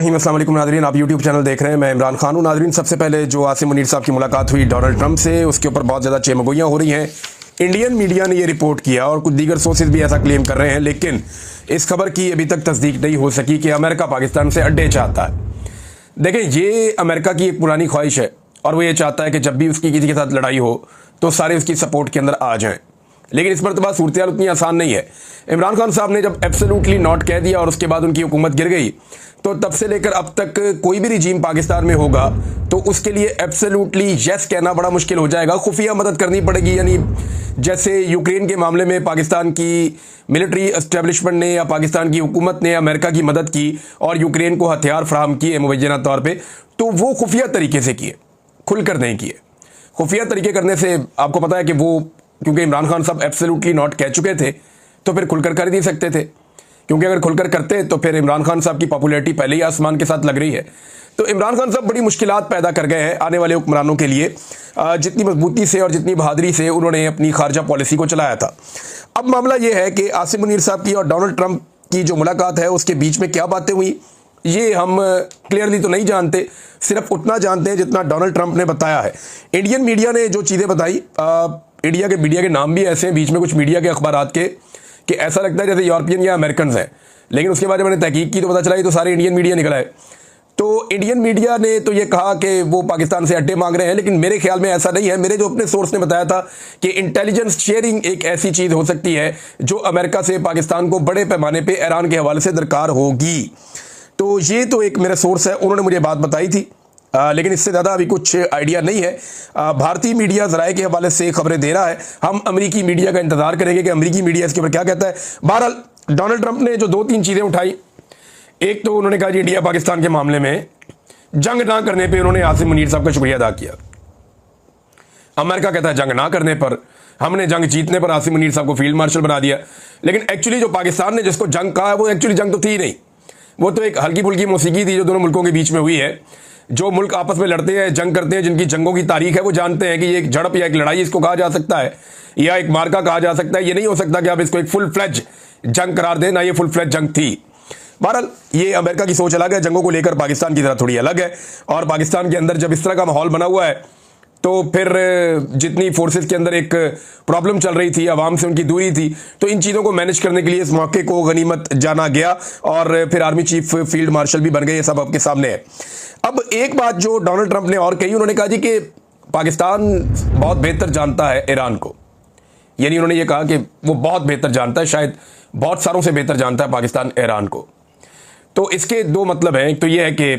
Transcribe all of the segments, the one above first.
अस्सलाम वालेकुम नाज़रीन, आप YouTube चैनल देख रहे हैं। मैं इमरान खान हूँ। नाज़रीन, सबसे पहले जो आसिम मुनीर साहब की मुलाकात हुई डोनाल्ड ट्रंप से, उसके ऊपर बहुत ज़्यादा चेमगोइयाँ हो रही हैं। इंडियन मीडिया ने ये रिपोर्ट किया और कुछ दीगर सोर्सेज भी ऐसा क्लेम कर रहे हैं, लेकिन इस खबर की अभी तक तस्दीक नहीं हो सकी कि अमेरिका पाकिस्तान से अड्डे चाहता है। देखें, ये अमेरिका की एक पुरानी ख्वाहिश है और वो ये चाहता है कि जब भी उसकी किसी के साथ लड़ाई हो तो सारे उसकी सपोर्ट के अंदर आ जाएं। लेकिन इस मरतबा सूरत उतनी आसान नहीं है। इमरान खान साहब ने जब एब्सोल्युटली नॉट कह दिया और उसके बाद उनकी हुकूमत गिर गई, तो तब से लेकर अब तक कोई भी रिजीम पाकिस्तान में होगा तो उसके लिए एब्सोल्युटली यस कहना बड़ा मुश्किल हो जाएगा। खुफिया मदद करनी पड़ेगी। यानी जैसे यूक्रेन के मामले में पाकिस्तान की मिलिट्री एस्टेब्लिशमेंट ने या पाकिस्तान की हुकूमत ने अमेरिका की मदद की और यूक्रेन को हथियार फराहम किए मुबैना तौर पर, तो वो खुफिया तरीके से किए, खुलकर नहीं किए। खुफिया तरीके करने से आपको पता है कि वो, क्योंकि इमरान खान साहब एब्सोल्युटली नॉट कह चुके थे, तो फिर खुलकर कर ही नहीं सकते थे, क्योंकि अगर खुलकर करते तो फिर इमरान खान साहब की पॉपुलैरिटी पहले ही आसमान के साथ लग रही है। तो इमरान खान साहब बड़ी मुश्किलात पैदा कर गए हैं आने वाले हुक्मरानों के लिए, जितनी मजबूती से और जितनी बहादुरी से उन्होंने अपनी खारजा पॉलिसी को चलाया था। अब मामला यह है कि आसिम मुनीर साहब की और डोनाल्ड ट्रंप की जो मुलाकात है उसके बीच में क्या बातें हुई, ये हम क्लियरली तो नहीं जानते, सिर्फ उतना जानते हैं जितना डोनाल्ड ट्रंप ने बताया है। इंडियन मीडिया ने जो चीज़ें बताई, इंडिया के मीडिया के नाम भी ऐसे हैं बीच में कुछ मीडिया के अखबारात के, कि ऐसा लगता है जैसे यूरोपियन या अमेरिकन हैं, लेकिन उसके बाद जब मैंने तहकीक की तो पता चला ये तो सारे इंडियन मीडिया निकला है। तो इंडियन मीडिया ने तो ये कहा कि वो पाकिस्तान से अड्डे मांग रहे हैं, लेकिन मेरे ख्याल में ऐसा नहीं है। मेरे जो अपने सोर्स ने बताया था कि इंटेलिजेंस शेयरिंग एक ऐसी चीज़ हो सकती है जो अमेरिका से पाकिस्तान को बड़े पैमाने पर ईरान के हवाले से दरकार होगी। तो ये तो एक मेरा सोर्स है, उन्होंने मुझे बात बताई थी, लेकिन इससे ज़्यादा अभी कुछ आइडिया नहीं है। भारतीय मीडिया ज़राए के हवाले से खबरें दे रहा है, हम अमेरिकी मीडिया का इंतजार करेंगे कि अमेरिकी मीडिया इसके ऊपर क्या कहता है। बहरहाल डोनाल्ड ट्रंप ने जो दो तीन चीज़ें उठाई, एक तो उन्होंने कहा कि इंडिया पाकिस्तान के मामले में जंग ना करने पर उन्होंने आसिम मुनीर साहब का शुक्रिया अदा किया। अमेरिका कहता है जंग ना करने पर, हमने जंग जीतने पर आसिम मुनीर साहब को फील्ड मार्शल बना दिया। लेकिन एक्चुअली जो पाकिस्तान ने जिसको जंग कहा है वो एक्चुअली जंग तो थी नहीं, वो तो एक हल्की फुल्की मौसीकी थी जो दोनों मुल्कों के बीच में हुई है। जो मुल्क आपस में लड़ते हैं, जंग करते हैं, जिनकी जंगों की तारीख है, वो जानते हैं कि ये एक झड़प या एक लड़ाई इसको कहा जा सकता है, या एक मार्का कहा जा सकता है। ये नहीं हो सकता कि आप इसको एक फुल फ्लेज जंग करार दें, ना ये फुल फ्लेज जंग थी। बहरहाल ये अमेरिका की सोच अलग है, जंगों को लेकर पाकिस्तान की तरह थोड़ी अलग है। और पाकिस्तान के अंदर जब इस तरह का माहौल बना हुआ है तो फिर जितनी फोर्सेस के अंदर एक प्रॉब्लम चल रही थी, आवाम से उनकी दूरी थी, तो इन चीज़ों को मैनेज करने के लिए इस मौके को गनीमत जाना गया और फिर आर्मी चीफ फील्ड मार्शल भी बन गए। ये सब आपके सामने है। अब एक बात जो डोनाल्ड ट्रंप ने और कही, उन्होंने कहा जी कि पाकिस्तान बहुत बेहतर जानता है ईरान को। यानी उन्होंने ये कहा कि वो बहुत बेहतर जानता है, शायद बहुत सारों से बेहतर जानता है पाकिस्तान ईरान को। तो इसके दो मतलब हैं, एक तो ये है कि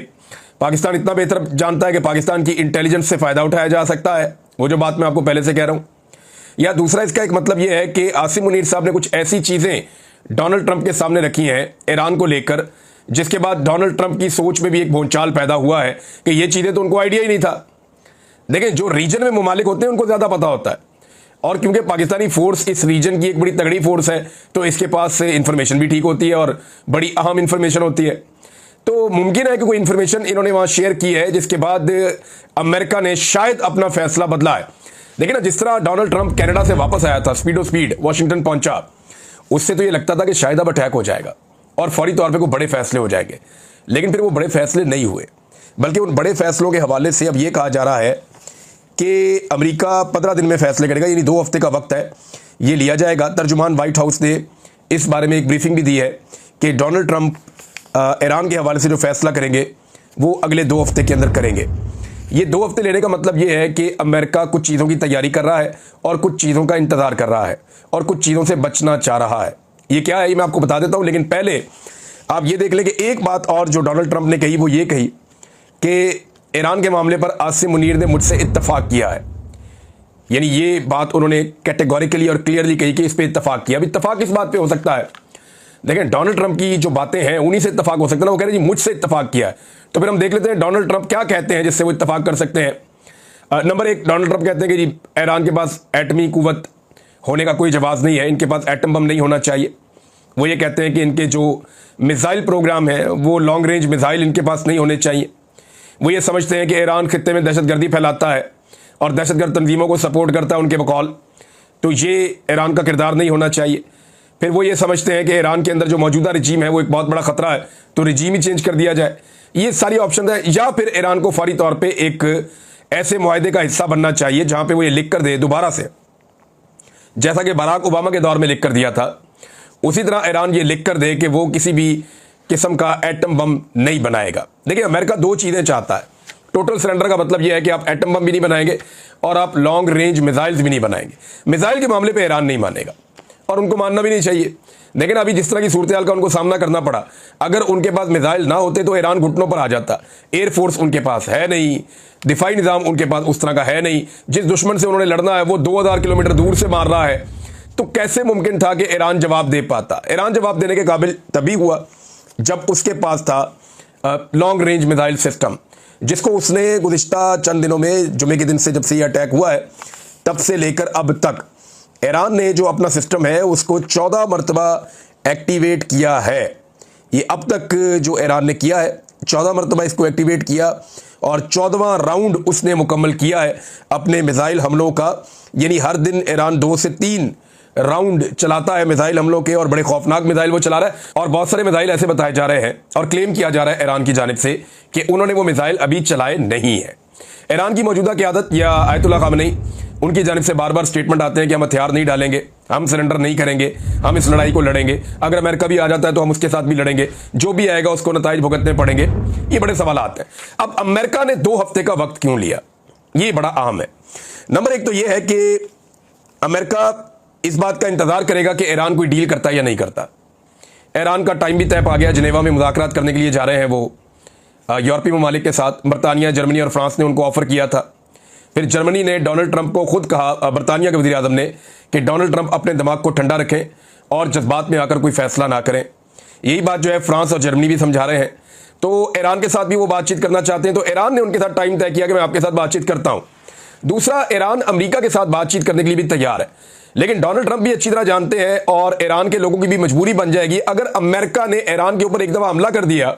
पाकिस्तान इतना बेहतर जानता है कि पाकिस्तान की इंटेलिजेंस से फ़ायदा उठाया जा सकता है, वो जो बात मैं आपको पहले से कह रहा हूँ। या दूसरा इसका एक मतलब ये है कि आसिम मुनीर साहब ने कुछ ऐसी चीज़ें डोनाल्ड ट्रंप के सामने रखी हैं ईरान को लेकर, जिसके बाद डोनाल्ड ट्रंप की सोच में भी एक भूचाल पैदा हुआ है कि ये चीज़ें तो उनको आइडिया ही नहीं था। देखें, जो रीजन में मुमालिक होते हैं उनको ज़्यादा पता होता है, और क्योंकि पाकिस्तानी फोर्स इस रीजन की एक बड़ी तगड़ी फोर्स है, तो इसके पास इंफॉर्मेशन भी ठीक होती है और बड़ी अहम इंफॉर्मेशन होती है। तो मुमकिन है कि कोई इंफॉर्मेशन इन्होंने वहाँ शेयर की है, जिसके बाद अमेरिका ने शायद अपना फैसला बदला है। देखिए ना, जिस तरह डोनाल्ड ट्रंप कनाडा से वापस आया था, स्पीडो स्पीड वाशिंगटन पहुंचा, उससे तो ये लगता था कि शायद अब अटैक हो जाएगा और फौरी तौर पे कोई बड़े फैसले हो जाएंगे, लेकिन फिर वो बड़े फैसले नहीं हुए। बल्कि उन बड़े फैसलों के हवाले से अब ये कहा जा रहा है कि अमेरिका 15 दिन में फैसले करेगा, यानी 2 हफ्ते का वक्त है, ये लिया जाएगा। तर्जुमान व्हाइट हाउस ने इस बारे में एक ब्रीफिंग भी दी है कि डोनाल्ड ट्रंप ईरान के हवाले से जो फैसला करेंगे वो अगले 2 हफ्ते के अंदर करेंगे। ये 2 हफ्ते लेने का मतलब ये है कि अमेरिका कुछ चीज़ों की तैयारी कर रहा है और कुछ चीज़ों का इंतज़ार कर रहा है और कुछ चीज़ों से बचना चाह रहा है। ये क्या है ये मैं आपको बता देता हूँ, लेकिन पहले आप ये देख लें कि एक बात और जो डोनाल्ड ट्रंप ने कही वो ये कही कि ईरान के मामले पर आसिम मुनीर ने मुझसे इत्तफाक किया है। यानी ये बात उन्होंने कैटेगोरिकली और क्लियरली कही कि इस पर इत्तफाक किया। अब इत्तफाक इस बात पर हो सकता है, देखें डोनाल्ड ट्रंप की जो बातें हैं उन्हीं से इत्तफाक हो सकता है ना। वो कह रहे हैं जी मुझसे इत्तफाक किया है, तो फिर हम देख लेते हैं डोनाल्ड ट्रंप क्या कहते हैं जिससे वो इत्तफाक कर सकते हैं। नंबर 1, डोनाल्ड ट्रंप कहते हैं कि जी ईरान के पास एटमी कुव्वत होने का कोई जवाब नहीं है, इनके पास एटम बम नहीं होना चाहिए। वो ये कहते हैं कि इनके जो मिसाइल प्रोग्राम है वो लॉन्ग रेंज मिसाइल इनके पास नहीं होने चाहिए। वो ये समझते हैं कि ईरान खित्ते में दहशतगर्दी फैलाता है और दहशतगर्द तंजीमों को सपोर्ट करता है उनके बकौल, तो ये ईरान का किरदार नहीं होना चाहिए। फिर वो ये समझते हैं कि ईरान के अंदर जो मौजूदा रिजीम है वो एक बहुत बड़ा खतरा है, तो रिजीम ही चेंज कर दिया जाए। ये सारी ऑप्शन है, या फिर ईरान को फौरी तौर पे एक ऐसे मुआहदे का हिस्सा बनना चाहिए जहां पे वो ये लिख कर दे दोबारा से, जैसा कि बराक ओबामा के दौर में लिख कर दिया था, उसी तरह ईरान ये लिख कर दे कि वो किसी भी किस्म का एटम बम नहीं बनाएगा। देखिए, अमेरिका दो चीजें चाहता है। टोटल सरेंडर का मतलब यह है कि आप एटम बम भी नहीं बनाएंगे और आप लॉन्ग रेंज मिसाइल्स भी नहीं बनाएंगे। मिसाइल के मामले पे ईरान नहीं मानेगा और उनको मानना भी नहीं चाहिए। लेकिन अभी जिस तरह की सूरत हाल का उनको सामना करना पड़ा, अगर उनके पास मिसाइल ना होते तो ईरान घुटनों पर आ जाता। एयरफोर्स उनके पास है नहीं, दिफाई निज़ाम उनके पास उस तरह का है नहीं। जिस दुश्मन से उन्होंने लड़ना है वो 2000 किलोमीटर दूर से मार रहा है, तो कैसे मुमकिन था कि ईरान जवाब दे पाता। ईरान जवाब देने के काबिल तभी हुआ जब उसके पास था लॉन्ग रेंज मिसाइल सिस्टम, जिसको उसने गुज़िश्ता चंद दिनों में, जुमे के दिन से जब से ये अटैक हुआ है तब से लेकर अब तक ईरान ने जो अपना सिस्टम है उसको 14 मरतबा एक्टिवेट किया है। ये अब तक जो ईरान ने किया है 14 मरतबा इसको एक्टिवेट किया और 14वां राउंड उसने मुकम्मल किया है अपने मिसाइल हमलों का। यानी हर दिन ईरान 2 से 3 राउंड चलाता है मिसाइल हमलों के, और बड़े खौफनाक मिसाइल वो चला रहा है। और बहुत सारे मिसाइल ऐसे बताए जा रहे हैं और क्लेम किया जा रहा है ईरान की जानिब से कि उन्होंने वो मिसाइल अभी चलाए नहीं है। ईरान की मौजूदा क़यादत या आयतुल्लाह ख़ामेनी, उनकी जानिब से बार बार स्टेटमेंट आते हैं कि हम हथियार नहीं डालेंगे, हम सरेंडर नहीं करेंगे, हम इस लड़ाई को लड़ेंगे, अगर अमेरिका भी आ जाता है तो हम उसके साथ भी लड़ेंगे, जो भी आएगा उसको नताइज भुगतने पड़ेंगे। ये बड़े सवालात हैं। अब अमेरिका ने 2 हफ्ते का वक्त क्यों लिया, ये बड़ा अहम है। नंबर 1 तो ये है कि अमेरिका इस बात का इंतजार करेगा कि ईरान कोई डील करता है या नहीं करता। ईरान का टाइम भी तय पा गया, जिनेवा में मुज़ाकरात करने के लिए जा रहे हैं वो यूरोपीय ममालिक के साथ। बरतानिया, जर्मनी और फ्रांस ने उनको ऑफर किया था। फिर जर्मनी ने डोनाल्ड ट्रंप को खुद कहा, बरतानिया के वज़ीर आज़म ने, कि डोनाल्ड ट्रंप अपने दिमाग को ठंडा रखें और जज्बात में आकर कोई फैसला ना करें। यही बात जो है फ्रांस और जर्मनी भी समझा रहे हैं। तो ईरान के साथ भी वो बातचीत करना चाहते हैं, तो ईरान ने उनके साथ टाइम तय किया कि मैं आपके साथ बातचीत करता हूँ। दूसरा, ईरान अमेरिका के साथ बातचीत करने के लिए भी तैयार है, लेकिन डोनाल्ड ट्रंप भी अच्छी तरह जानते हैं और ईरान के लोगों की भी मजबूरी बन जाएगी अगर अमेरिका ने ईरान के ऊपर एक दफ़ा हमला कर दिया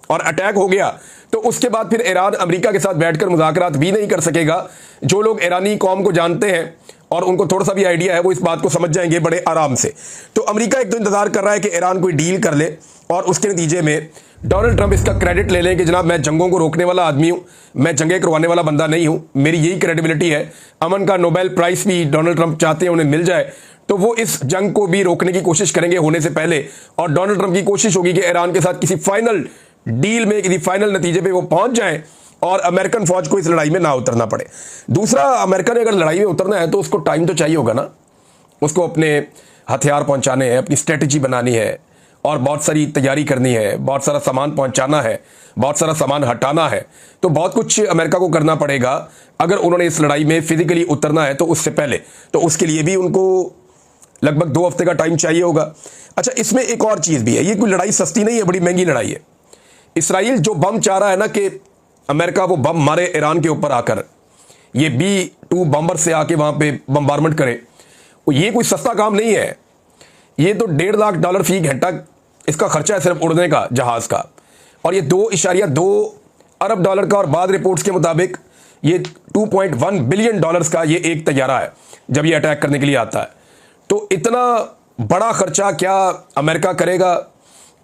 और अटैक हो गया, तो उसके बाद फिर ईरान अमेरिका के साथ बैठकर मुज़ाकरात भी नहीं कर सकेगा। जो लोग ईरानी कौम को जानते हैं और उनको थोड़ा सा भी आइडिया है, वो इस बात को समझ जाएंगे बड़े आराम से। तो अमेरिका एक तो इंतजार कर रहा है कि ईरान कोई डील कर ले और उसके नतीजे में डोनाल्ड ट्रंप इसका क्रेडिट ले लें कि जनाब मैं जंगों को रोकने वाला आदमी हूं, मैं जंगें करवाने वाला बंदा नहीं हूं, मेरी यही क्रेडिबिलिटी है। अमन का नोबेल प्राइज़ भी डोनाल्ड ट्रंप चाहते हैं उन्हें मिल जाए, तो वो इस जंग को भी रोकने की कोशिश करेंगे होने से पहले। और डोनाल्ड ट्रंप की कोशिश होगी कि ईरान के साथ किसी फाइनल डील में, किसी फाइनल नतीजे पे वो पहुंच जाएं और अमेरिकन फौज को इस लड़ाई में ना उतरना पड़े। दूसरा, अमेरिका ने अगर लड़ाई में उतरना है तो उसको टाइम तो चाहिए होगा ना, उसको अपने हथियार पहुंचाने हैं, अपनी स्ट्रेटजी बनानी है और बहुत सारी तैयारी करनी है, बहुत सारा सामान पहुंचाना है, बहुत सारा सामान हटाना है। तो बहुत कुछ अमेरिका को करना पड़ेगा अगर उन्होंने इस लड़ाई में फिजिकली उतरना है तो उससे पहले। तो उसके लिए भी उनको लगभग 2 हफ्ते का टाइम चाहिए होगा। अच्छा, इसमें एक और चीज़ भी है, ये कोई लड़ाई सस्ती नहीं है, बड़ी महंगी लड़ाई है। इसराइल जो बम चाह रहा है ना कि अमेरिका वो बम मारे ईरान के ऊपर आकर, ये B-2 बम्बर से आके वहाँ पे बम्बारमेंट करे, ये कोई सस्ता काम नहीं है। ये तो $1.5 लाख फी घंटा इसका खर्चा है सिर्फ उड़ने का, जहाज़ का। और ये $2.2 अरब का, और बाद रिपोर्ट्स के मुताबिक ये $2.1 बिलियन का ये एक तैयारा है जब ये अटैक करने के लिए आता है। तो इतना बड़ा खर्चा क्या अमेरिका करेगा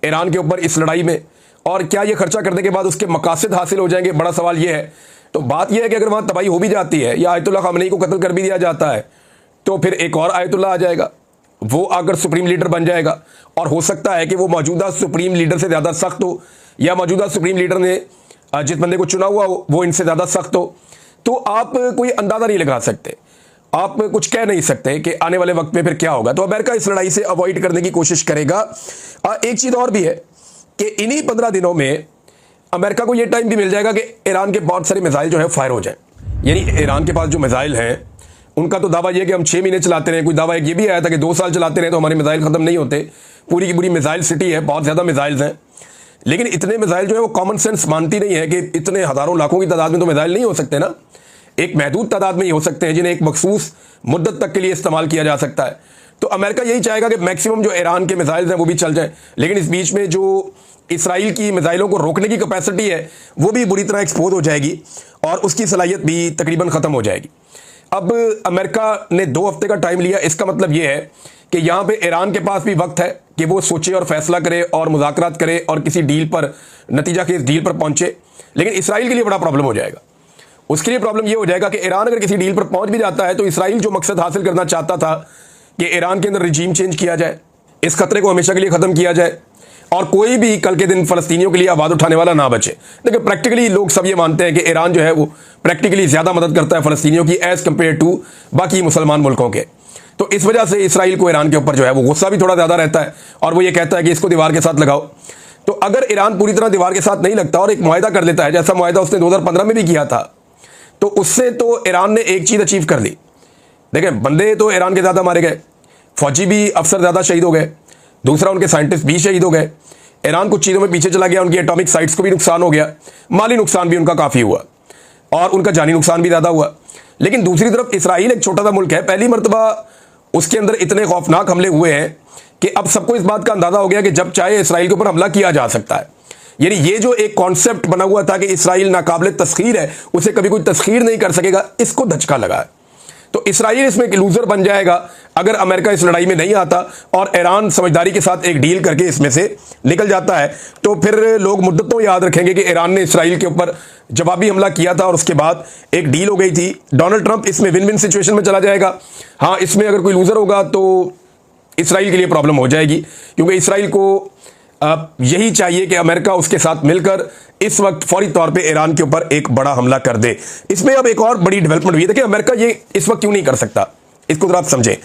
ईरान के ऊपर इस लड़ाई में, और क्या ये खर्चा करने के बाद उसके मकासद हासिल हो जाएंगे, बड़ा सवाल ये है। तो बात यह है कि अगर वहाँ तबाही हो भी जाती है या आयतुल्लाह ख़ामेनी को कत्ल कर भी दिया जाता है, तो फिर एक और आयतुल्लाह आ जाएगा, वो आकर सुप्रीम लीडर बन जाएगा। और हो सकता है कि वो मौजूदा सुप्रीम लीडर से ज़्यादा सख्त हो, या मौजूदा सुप्रीम लीडर ने जिस बंदे को चुना हुआ हो वो इनसे ज़्यादा सख्त हो। तो आप कोई अंदाज़ा नहीं लगा सकते, आप कुछ कह नहीं सकते कि आने वाले वक्त में फिर क्या होगा। तो अमेरिका इस लड़ाई से अवॉइड करने की कोशिश करेगा। एक चीज़ और भी है कि इन्हीं 15 दिनों में अमेरिका को यह टाइम भी मिल जाएगा कि ईरान के बहुत सारे मिसाइल जो है फायर हो जाए। यानी ईरान के पास जो मिसाइल हैं उनका तो दावा यह कि हम 6 महीने चलाते रहे, कोई दावा एक ये भी आया था कि 2 साल चलाते रहे तो हमारे मिसाइल ख़त्म नहीं होते। पूरी की पूरी मिसाइल सिटी है, बहुत ज़्यादा मिसाइल्स हैं, लेकिन इतने मिसाइल जो है वो कॉमन सेंस मानती नहीं है कि इतने हज़ारों लाखों की तादाद में तो मिसाइल नहीं हो सकते ना, एक महदूद तादाद में ही हो सकते हैं जिन्हें एक मखसूस मुद्दत तक के लिए इस्तेमाल किया जा सकता है। तो अमेरिका यही चाहेगा कि मैक्सिमम जो ईरान के मिसाइल्स हैं वो भी चल जाएं, लेकिन इस बीच में जो इसराइल की मिसाइलों को रोकने की कैपेसिटी है वो भी बुरी तरह एक्सपोज हो जाएगी और उसकी सलाहियत भी तकरीबन ख़त्म हो जाएगी। अब अमेरिका ने 2 हफ्ते का टाइम लिया, इसका मतलब ये है कि यहां पे ईरान के पास भी वक्त है कि वो सोचे और फैसला करे और मुज़ाकरात करे और किसी डील पर नतीजा के इस डील पर पहुंचे। लेकिन इसराइल के लिए बड़ा प्रॉब्लम हो जाएगा। उसके लिए प्रॉब्लम ये हो जाएगा कि ईरान अगर किसी डील पर पहुंच भी जाता है तो इसराइल जो मकसद हासिल करना चाहता था कि ईरान के अंदर रिजीम चेंज किया जाए, इस खतरे को हमेशा के लिए खत्म किया जाए और कोई भी कल के दिन फलस्तीनियों के लिए आवाज उठाने वाला ना बचे। देखिए प्रैक्टिकली लोग सब ये मानते हैं कि ईरान जो है वो प्रैक्टिकली ज्यादा मदद करता है फलस्तीनियों की एज कंपेयर टू बाकी मुसलमान मुल्कों के। तो इस वजह से इसराइल को ईरान के ऊपर जो है वो गुस्सा भी थोड़ा ज्यादा रहता है और वो ये कहता है कि इसको दीवार के साथ लगाओ। तो अगर ईरान पूरी तरह दीवार के साथ नहीं लगता और एक मुआहिदा कर लेता है जैसा मुआहिदा उसने 2015 में भी किया था, तो उससे तो ईरान ने एक चीज अचीव कर ली। देखें बंदे तो ईरान के ज्यादा मारे गए, फौजी भी अफसर ज्यादा शहीद हो गए, दूसरा उनके साइंटिस्ट भी शहीद हो गए, ईरान कुछ चीजों में पीछे चला गया, उनकी एटॉमिक साइट्स को भी नुकसान हो गया, माली नुकसान भी उनका काफी हुआ और उनका जानी नुकसान भी ज्यादा हुआ। लेकिन दूसरी तरफ इसराइल एक छोटा सा मुल्क है, पहली मरतबा उसके अंदर इतने खौफनाक हमले हुए हैं कि अब सबको इस बात का अंदाजा हो गया कि जब चाहे इसराइल के ऊपर हमला किया जा सकता है। यानी ये जो एक कॉन्सेप्ट बना हुआ था कि इसराइल नाकाबिल तस्खीर है, उसे कभी कोई तस्खीर नहीं कर सकेगा, इसको धचका लगा है। तो इसराइल इसमें एक लूजर बन जाएगा अगर अमेरिका इस लड़ाई में नहीं आता और ईरान समझदारी के साथ एक डील करके इसमें से निकल जाता है। तो फिर लोग मुद्दतों याद रखेंगे कि ईरान ने इसराइल के ऊपर जवाबी हमला किया था और उसके बाद एक डील हो गई थी। डोनाल्ड ट्रंप इसमें विन विन सिचुएशन में चला जाएगा। हाँ, इसमें अगर कोई लूजर होगा तो इसराइल के लिए प्रॉब्लम हो जाएगी, क्योंकि इसराइल को यही चाहिए कि अमेरिका उसके साथ मिलकर इस वक्त फौरी तौर पे ईरान के ऊपर एक बड़ा हमला कर दे। इसमें अब एक और बड़ी डेवलपमेंट हुई है। देखिए अमेरिका ये इस वक्त क्यों नहीं कर सकता, इसको जरा आप समझें।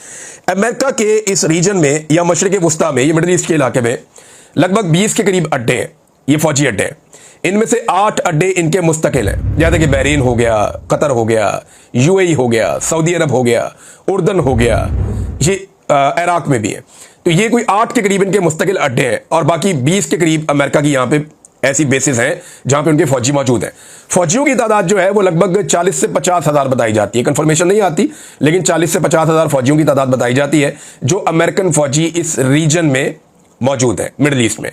अमेरिका के इस रीजन में या मशरिक वुस्ता में, ये मिडिल ईस्ट के इलाके में लगभग 20 के करीब अड्डे हैं, ये फौजी अड्डे हैं। इनमें से 8 अड्डे इनके मुस्तकिल हैं, जैसे कि बहरीन हो गया, कतर हो गया, यूएई हो गया, सऊदी अरब हो गया, उर्दन हो गया, ये इराक में भी है। तो ये कोई 8 के करीब इनके मुस्तकिल अड्डे हैं और बाकी 20 के करीब अमेरिका की यहाँ पे ऐसी बेसिस हैं जहां पे उनके फौजी मौजूद हैं। फौजियों की तादाद जो है वो लगभग 40 से 50 हजार बताई जाती है, कंफर्मेशन नहीं आती, लेकिन 40 से 50 हजार फौजियों की तादाद बताई जाती है जो अमेरिकन फौजी इस रीजन में मौजूद है, मिडिल ईस्ट में।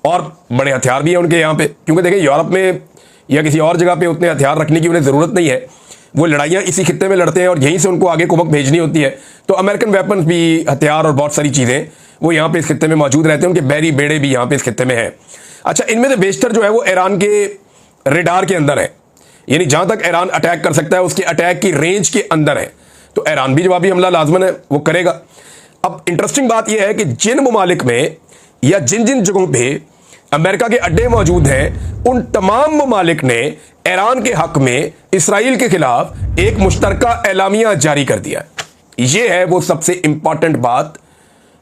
और बड़े हथियार भी है उनके यहाँ पे, क्योंकि देखिए यूरोप में या किसी और जगह पे उतने हथियार रखने की उन्हें जरूरत नहीं है, वो लड़ाइयाँ इसी खित्ते में लड़ते हैं और यहीं से उनको आगे कुमक भेजनी होती है। तो अमेरिकन वेपन्स भी, हथियार और बहुत सारी चीज़ें वो यहाँ पे इस खित्ते में मौजूद रहते हैं, उनके बैरी बेड़े भी यहाँ पे इस खित्ते में है। अच्छा, इनमें से बेशतर जो है वो ईरान के रेडार के अंदर है, यानी जहां तक ईरान अटैक कर सकता है उसके अटैक की रेंज के अंदर है। तो ईरान भी जवाबी हमला लाजमन है वो करेगा। अब इंटरेस्टिंग बात यह है कि जिन ममालिक में या जिन जिन जगहों पे अमेरिका के अड्डे मौजूद हैं, उन तमाम ममालिक ने ईरान के हक में इसराइल के खिलाफ एक मुश्तरका एलामिया जारी कर दिया। यह है वो सबसे इंपॉर्टेंट बात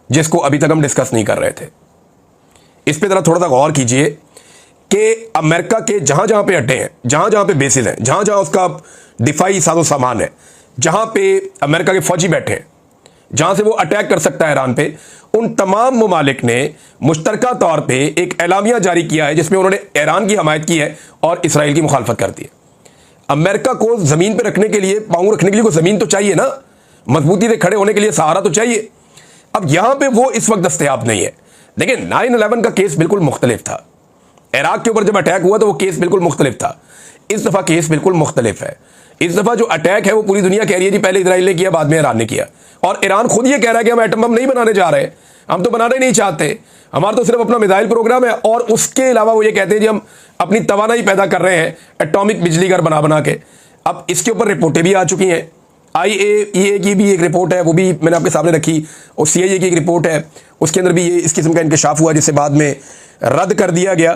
जिसको अभी तक हम डिस्कस नहीं कर रहे थे। इस पे जरा थोड़ा सा गौर कीजिए कि अमेरिका के जहां जहां पे अड्डे हैं, जहां जहां पे बेसिस हैं, जहां जहां उसका दिफाई साजो सामान है, जहां पे अमेरिका के फौजी बैठे हैं, जहां से वो अटैक कर सकता है ईरान पे, उन तमाम ममालिक ने मुश्तरका तौर पे एक एलामिया जारी किया है जिसमें उन्होंने ईरान की हमायत की है और इसराइल की मुखालफत कर दी है। अमेरिका को जमीन पे रखने के लिए, पांव रखने के लिए कोई जमीन तो चाहिए ना, मजबूती से खड़े होने के लिए सहारा तो चाहिए। अब यहां पे वो इस वक्त दस्तयाब नहीं है। देखिए 9/11 का केस बिल्कुल मुख्तलिफ था, इराक के ऊपर जब अटैक हुआ तो वो केस बिल्कुल मुख्तलिफ था। इस दफा केस बिल्कुल मुख्तलिफ है। इस दफा जो अटैक है वो पूरी दुनिया कह रही है जी पहले इजराइल ने किया, बाद में ईरान ने किया, और ईरान खुद ये कह रहा है कि हम एटम बम नहीं बनाने जा रहे, हम तो बनाना ही नहीं चाहते, हमारा तो सिर्फ अपना मिसाइल प्रोग्राम है। और उसके अलावा वो ये कहते हैं जी हम अपनी तवानाई पैदा कर रहे हैं एटॉमिक बिजली घर बना बना के। अब इसके ऊपर रिपोर्टें भी आ चुकी हैं, IAEA की भी एक रिपोर्ट है, वो भी मैंने आपके सामने रखी, और CIA की एक रिपोर्ट है, उसके अंदर भी ये इस किस्म का इंकशाफ हुआ जिसे बाद में रद्द कर दिया गया।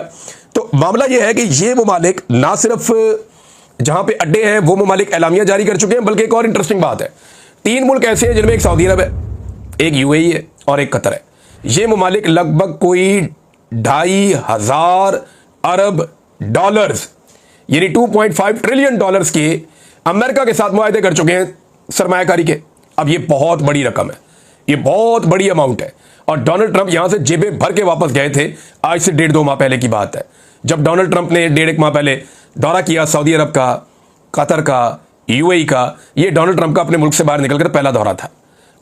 तो मामला ये है कि ये ममालिक ना सिर्फ जहां पे अड्डे हैं वो ममालिक एलामिया जारी कर चुके हैं, बल्कि एक और इंटरेस्टिंग बात है, 3 मुल्क ऐसे हैं जिनमें एक सऊदी अरब है, एक UAE है और एक कतर है। ये ममालिक लगभग कोई 2,500 अरब डॉलर्स यानी $2.5 ट्रिलियन के अमेरिका के साथ मुआहदे कर चुके हैं सरमायाकारी के। अब ये बहुत बड़ी रकम है, ये बहुत बड़ी अमाउंट है, और डोनाल्ड ट्रंप यहां से जेबें भर के वापस गए थे। आज से 1.5-2 माह पहले की बात है, जब डोनाल्ड ट्रंप ने 1.5 माह पहले दौरा किया सऊदी अरब का, कतर का, UAE का। ये डोनाल्ड ट्रंप का अपने मुल्क से बाहर निकलकर पहला दौरा था,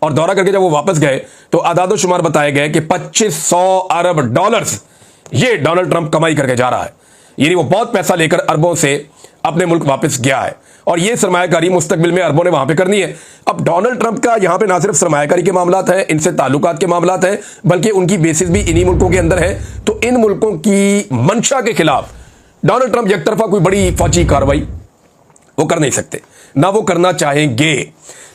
और दौरा करके जब वो वापस गए तो आदादो शुमार बताए गए कि 2500 अरब डॉलर्स ये डोनाल्ड ट्रंप कमाई करके जा रहा है। यानी वो बहुत पैसा लेकर अरबों से अपने मुल्क वापस गया है और ये सरमायाकारी मुस्तकबिल में अरबों ने वहां पे करनी है। अब डोनाल्ड ट्रंप का यहां पे ना सिर्फ सरमायाकारी के मामलात है, इनसे ताल्लुकात के मामलात हैं, बल्कि उनकी बेसिस भी इन्हीं मुल्कों के अंदर है। तो इन मुल्कों की मंशा के खिलाफ डोनाल्ड ट्रंप एक तरफा कोई बड़ी फौजी कार्रवाई वो कर नहीं सकते, ना वो करना चाहेंगे।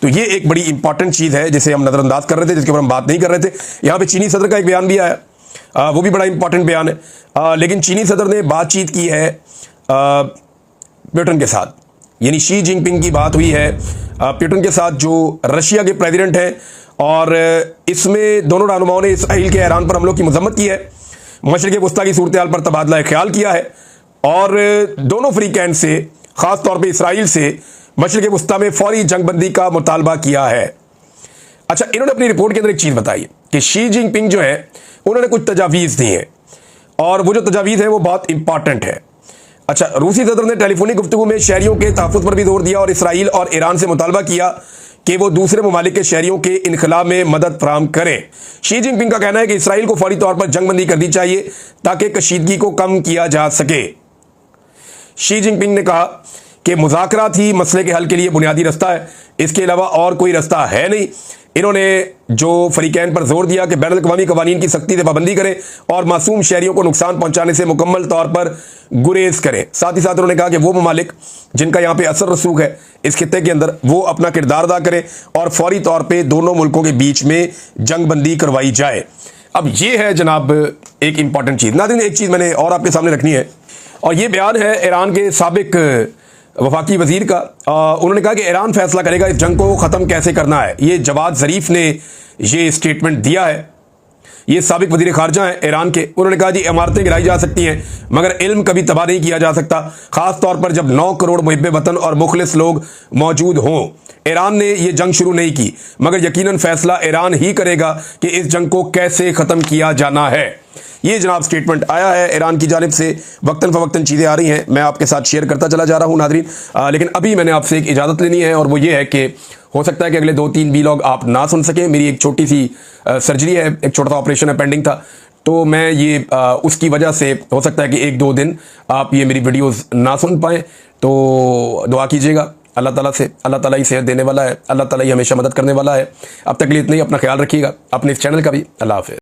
तो ये एक बड़ी इंपॉर्टेंट चीज है जिसे हम नजरअंदाज कर रहे थे, जिसके ऊपर हम बात नहीं कर रहे थे। यहां पे चीनी सदर का एक बयान भी आया, वो भी बड़ा इंपॉर्टेंट बयान है। लेकिन चीनी सदर ने बातचीत की है पुतिन के साथ, यानी शी जिनपिंग की बात हुई है पुतिन के साथ जो रशिया के प्रेसिडेंट हैं, और इसमें दोनों रहनुमाओं ने इसराइल के ईरान पर हमलों की मजम्मत की है, मशरिक़ वस्ता की सूरत हाल पर तबादला ख्याल किया है, और दोनों फ्रीकैन से, खास तौर पे इसराइल से मशरिक़ वस्ता में फौरी जंगबंदी का मुतालबा किया है। अच्छा, इन्होंने अपनी रिपोर्ट के अंदर एक चीज बताई कि शी जिनपिंग जो है उन्होंने कुछ तजावीज़ दी हैं, और वो जो तजावीज़ है वो बहुत इंपॉर्टेंट है। अच्छा, रूसी सदर ने टेलीफोनिक गुफ्तगू में शहरियों के तहफ़्फ़ुज़ पर भी जोर दिया और इसराइल और ईरान से मुतालबा किया कि वो दूसरे ममालिक के शहरियों के इनखला में मदद फराहम करें। शी जिनपिंग का कहना है कि इसराइल को फौरी तौर पर जंगबंदी करनी चाहिए ताकि कशीदगी को कम किया जा सके। शी जिनपिंग ने कहा कि मुज़ाकरात ही मसले के हल के लिए बुनियादी रास्ता है, इसके अलावा और कोई रास्ता है नहीं। इन्होंने जो फरीकैन पर जोर दिया कि बैनुल अक़वामी क़वानीन की सख्ती से पाबंदी करें और मासूम शहरियों को नुकसान पहुंचाने से मुकम्मल तौर पर गुरेज करें। साथ ही साथ उन्होंने कहा कि वो ममालिक जिनका यहाँ पे असर रसूख है इस खित्ते के अंदर, वो अपना किरदार अदा करें और फौरी तौर पर दोनों मुल्कों के बीच में जंगबंदी करवाई जाए। अब ये है जनाब एक इंपॉर्टेंट चीज़। नाज़रीन, एक चीज़ मैंने और आपके सामने रखनी है, और ये बयान है ईरान के साबिक वफाकी वजीर का। उन्होंने कहा कि ईरान फैसला करेगा इस जंग को ख़त्म कैसे करना है। ये जवाद ज़रीफ ने ये स्टेटमेंट दिया है, ये साबिक वजीर खारजा हैं ईरान के। उन्होंने कहा जी इमारतें गिराई जा सकती हैं मगर इल्म कभी तबाह नहीं किया जा सकता, ख़ास तौर पर जब 9 करोड़ मुहिब्बे वतन और मुखलिस लोग मौजूद हों। ईरान ने ये जंग शुरू नहीं की मगर यकीनन फैसला ईरान ही करेगा कि इस जंग को कैसे ख़त्म किया जाना है। ये जनाब स्टेटमेंट आया है ईरान की जानिब से। वक्तन फ़वक्तन चीज़ें आ रही हैं, मैं आपके साथ शेयर करता चला जा रहा हूँ नाज़रीन। लेकिन अभी मैंने आपसे एक इजाज़त लेनी है, और वो ये है कि हो सकता है कि अगले 2-3 वीलॉग आप ना सुन सकें। मेरी एक छोटी सी सर्जरी है, एक छोटा सा ऑपरेशन है, पेंडिंग था, तो मैं ये उसकी वजह से हो सकता है कि 1-2 दिन आप ये मेरी वीडियोज़ ना सुन पाएँ। तो दुआ कीजिएगा अल्लाह ताला से, अल्लाह ताला ही सेहत देने वाला है, अल्लाह ताला ही हमेशा मदद करने वाला है। अब तक के लिए इतना ही, अपना ख्याल रखिएगा, अपने इस चैनल का भी। अल्लाह हाफ़िज़।